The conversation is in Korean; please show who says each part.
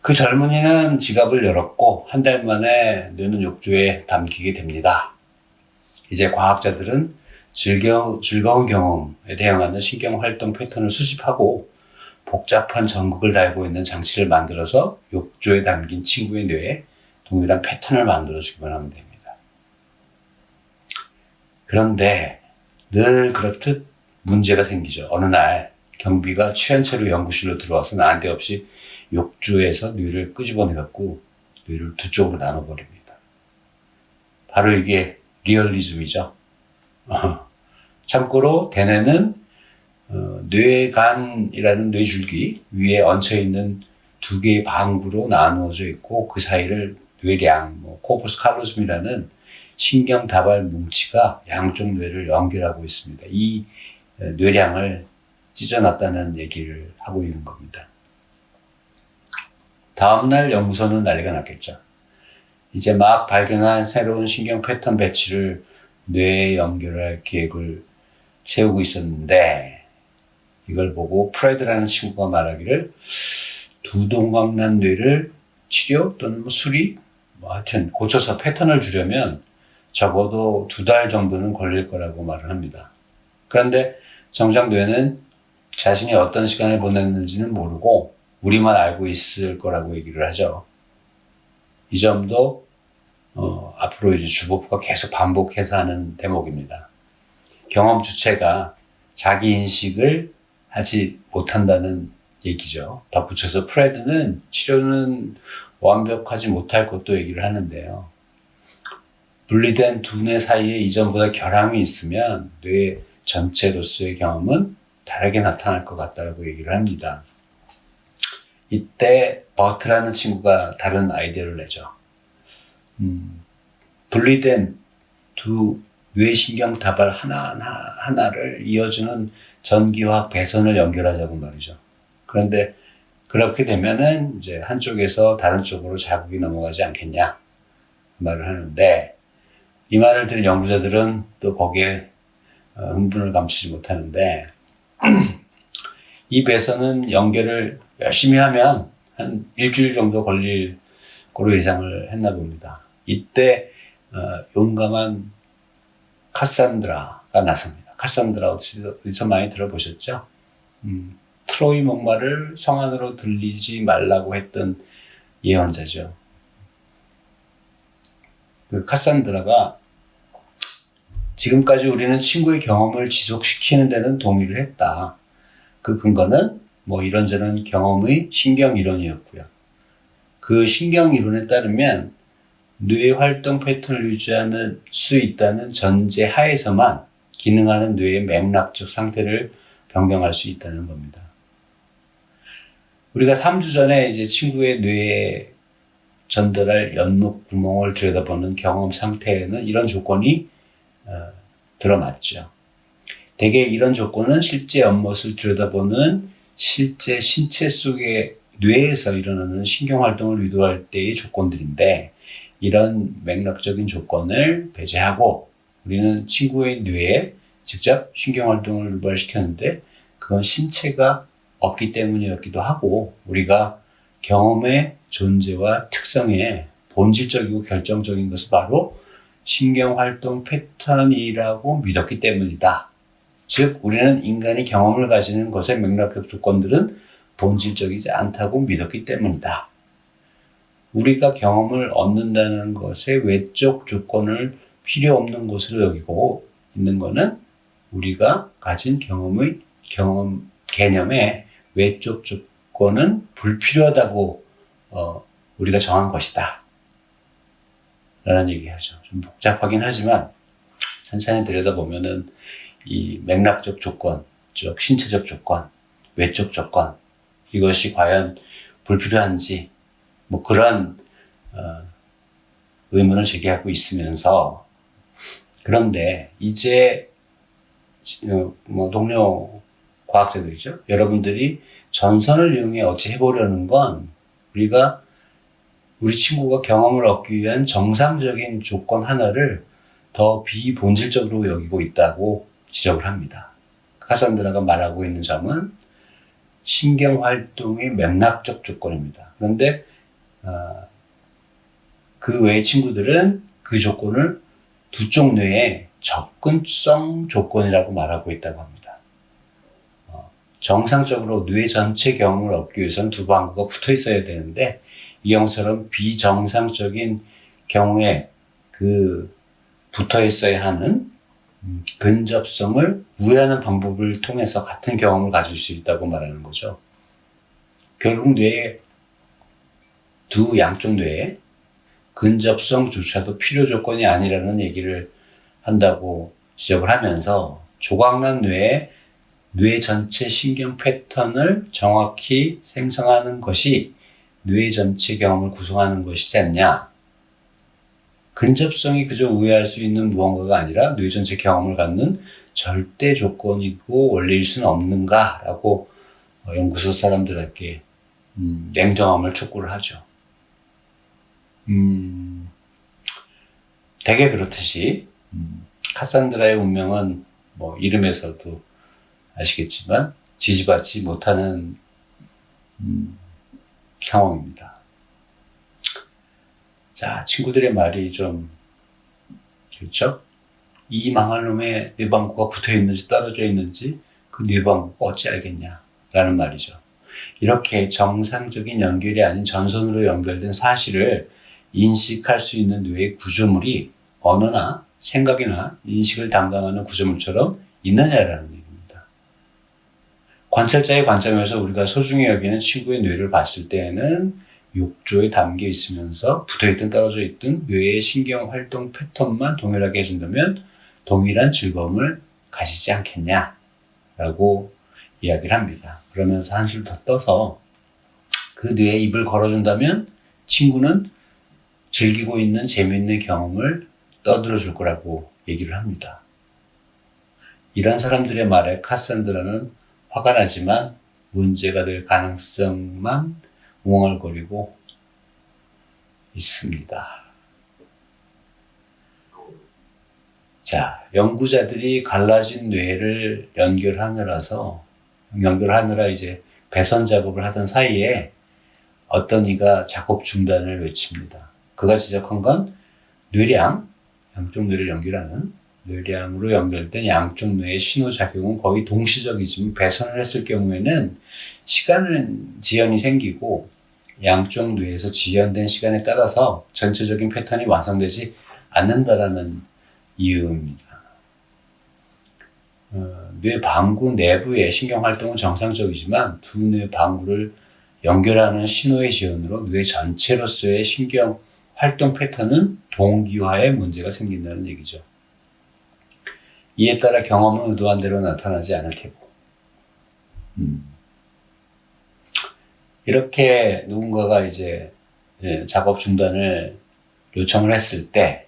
Speaker 1: 그 젊은이는 지갑을 열었고 한 달 만에 뇌는 욕조에 담기게 됩니다. 이제 과학자들은 즐거운 경험에 대응하는 신경활동 패턴을 수집하고 복잡한 전극을 달고 있는 장치를 만들어서 욕조에 담긴 친구의 뇌에 동일한 패턴을 만들어주기만 하면 됩니다. 그런데 늘 그렇듯 문제가 생기죠. 어느 날 경비가 취한 채로 연구실로 들어와서 난데없이 욕조에서 뇌를 끄집어내갖고 뇌를 두 쪽으로 나눠버립니다. 바로 이게 리얼리즘이죠. 참고로 대뇌는 뇌간이라는 뇌줄기 위에 얹혀있는 두 개의 방구로 나누어져 있고 그 사이를 뇌량, 코퍼스 칼로즘이라는 신경 다발 뭉치가 양쪽 뇌를 연결하고 있습니다. 이 뇌량을 찢어놨다는 얘기를 하고 있는 겁니다. 다음날 연구소는 난리가 났겠죠. 이제 막 발견한 새로운 신경 패턴 배치를 뇌에 연결할 계획을 세우고 있었는데 이걸 보고 프레드라는 친구가 말하기를 두 동강난 뇌를 치료 또는 수리 하여튼 고쳐서 패턴을 주려면 적어도 2달 정도는 걸릴 거라고 말을 합니다. 그런데 정작 뇌는 자신이 어떤 시간을 보냈는지는 모르고 우리만 알고 있을 거라고 얘기를 하죠. 이 점도 앞으로 이제 주보프가 계속 반복해서 하는 대목입니다. 경험 주체가 자기 인식을 하지 못한다는 얘기죠. 덧붙여서 프레드는 치료는 완벽하지 못할 것도 얘기를 하는데요. 분리된 두 뇌 사이에 이전보다 결함이 있으면 뇌 전체로서의 경험은 다르게 나타날 것 같다고 얘기를 합니다. 이때 버트라는 친구가 다른 아이디어를 내죠. 분리된 두 뇌신경 다발 하나를 이어주는 전기화학 배선을 연결하자고 말이죠. 그런데 그렇게 되면은 이제 한쪽에서 다른 쪽으로 자극이 넘어가지 않겠냐 말을 하는데 이 말을 들은 연구자들은 또 거기에 흥분을 감추지 못하는데 이 배선은 연결을 열심히 하면 한 일주일 정도 걸릴 거로 예상을 했나 봅니다. 이때 용감한 카산드라가 나섭니다. 카산드라 어디서 많이 들어보셨죠? 트로이 목마를 성 안으로 들리지 말라고 했던 예언자죠. 그 카산드라가 지금까지 우리는 친구의 경험을 지속시키는 데는 동의를 했다. 그 근거는 이런저런 경험의 신경이론이었고요. 그 신경이론에 따르면 뇌 활동 패턴을 유지할 수 있다는 전제 하에서만 기능하는 뇌의 맥락적 상태를 변경할 수 있다는 겁니다. 우리가 3주 전에 이제 친구의 뇌에 전달할 연목 구멍을 들여다보는 경험 상태에는 이런 조건이 들어맞죠. 대개 이런 조건은 실제 연못을 들여다보는 실제 신체 속의 뇌에서 일어나는 신경활동을 유도할 때의 조건들인데 이런 맥락적인 조건을 배제하고 우리는 친구의 뇌에 직접 신경활동을 유발시켰는데 그건 신체가 없기 때문이었기도 하고 우리가 경험의 존재와 특성에 본질적이고 결정적인 것은 바로 신경활동 패턴이라고 믿었기 때문이다. 즉 우리는 인간이 경험을 가지는 것의 맥락적 조건들은 본질적이지 않다고 믿었기 때문이다. 우리가 경험을 얻는다는 것의 외적 조건을 필요 없는 것으로 여기고 있는 것은 우리가 가진 경험 개념의 외적 조건은 불필요하다고 우리가 정한 것이다. 라는 얘기하죠. 좀 복잡하긴 하지만 천천히 들여다보면은 이 맥락적 조건, 즉 신체적 조건, 외적 조건 이것이 과연 불필요한지 그런 의문을 제기하고 있으면서 그런데 이제 동료 과학자들이죠. 여러분들이 전선을 이용해 어찌 해보려는 건 우리 친구가 경험을 얻기 위한 정상적인 조건 하나를 더 비본질적으로 여기고 있다고 지적을 합니다. 카산드라가 말하고 있는 점은 신경활동의 맥락적 조건입니다. 그런데 그 외의 친구들은 그 조건을 두 쪽 뇌의 접근성 조건이라고 말하고 있다고 합니다. 정상적으로 뇌 전체 경험을 얻기 위해서는 두 방구가 붙어 있어야 되는데 이 경우처럼 비정상적인 경우에 그 붙어 있어야 하는 근접성을 우회하는 방법을 통해서 같은 경험을 가질 수 있다고 말하는 거죠. 결국 뇌의 두 양쪽 뇌에 근접성조차도 필요 조건이 아니라는 얘기를 한다고 지적을 하면서 조각난 뇌의 뇌 전체 신경 패턴을 정확히 생성하는 것이 뇌 전체 경험을 구성하는 것이지 않냐. 근접성이 그저 우회할 수 있는 무언가가 아니라 뇌 전체 경험을 갖는 절대 조건이고 원리일 수는 없는가라고 연구소 사람들에게 냉정함을 촉구를 하죠. 대개 그렇듯이 카산드라의 운명은 뭐 이름에서도 아시겠지만 지지받지 못하는 상황입니다. 자, 친구들의 말이 좀 그렇죠? 이 망할 놈의 뇌방구가 붙어있는지 떨어져 있는지 그 뇌방구가 어찌 알겠냐 라는 말이죠. 이렇게 정상적인 연결이 아닌 전선으로 연결된 사실을 인식할 수 있는 뇌의 구조물이 언어나 생각이나 인식을 담당하는 구조물처럼 있느냐라는 얘기입니다. 관찰자의 관점에서 우리가 소중히 여기는 친구의 뇌를 봤을 때에는 욕조에 담겨 있으면서 붙어있든 떨어져 있든 뇌의 신경 활동 패턴만 동일하게 해준다면 동일한 즐거움을 가지지 않겠냐라고 이야기를 합니다. 그러면서 한술 더 떠서 그 뇌에 입을 걸어준다면 친구는 즐기고 있는 재미있는 경험을 떠들어 줄 거라고 얘기를 합니다. 이런 사람들의 말에 카산드라는 화가 나지만 문제가 될 가능성만 웅얼거리고 있습니다. 자, 연구자들이 갈라진 뇌를 연결하느라 이제 배선 작업을 하던 사이에 어떤 이가 작업 중단을 외칩니다. 그가 지적한 건 뇌량, 양쪽 뇌를 연결하는 뇌량으로 연결된 양쪽 뇌의 신호작용은 거의 동시적이지만 배선을 했을 경우에는 시간 지연이 생기고 양쪽 뇌에서 지연된 시간에 따라서 전체적인 패턴이 완성되지 않는다라는 이유입니다. 뇌 방구 내부의 신경활동은 정상적이지만 두 뇌 방구를 연결하는 신호의 지연으로 뇌 전체로서의 신경 활동 패턴은 동기화에 문제가 생긴다는 얘기죠. 이에 따라 경험은 의도한 대로 나타나지 않을 테고. 이렇게 누군가가 이제 작업 중단을 요청을 했을 때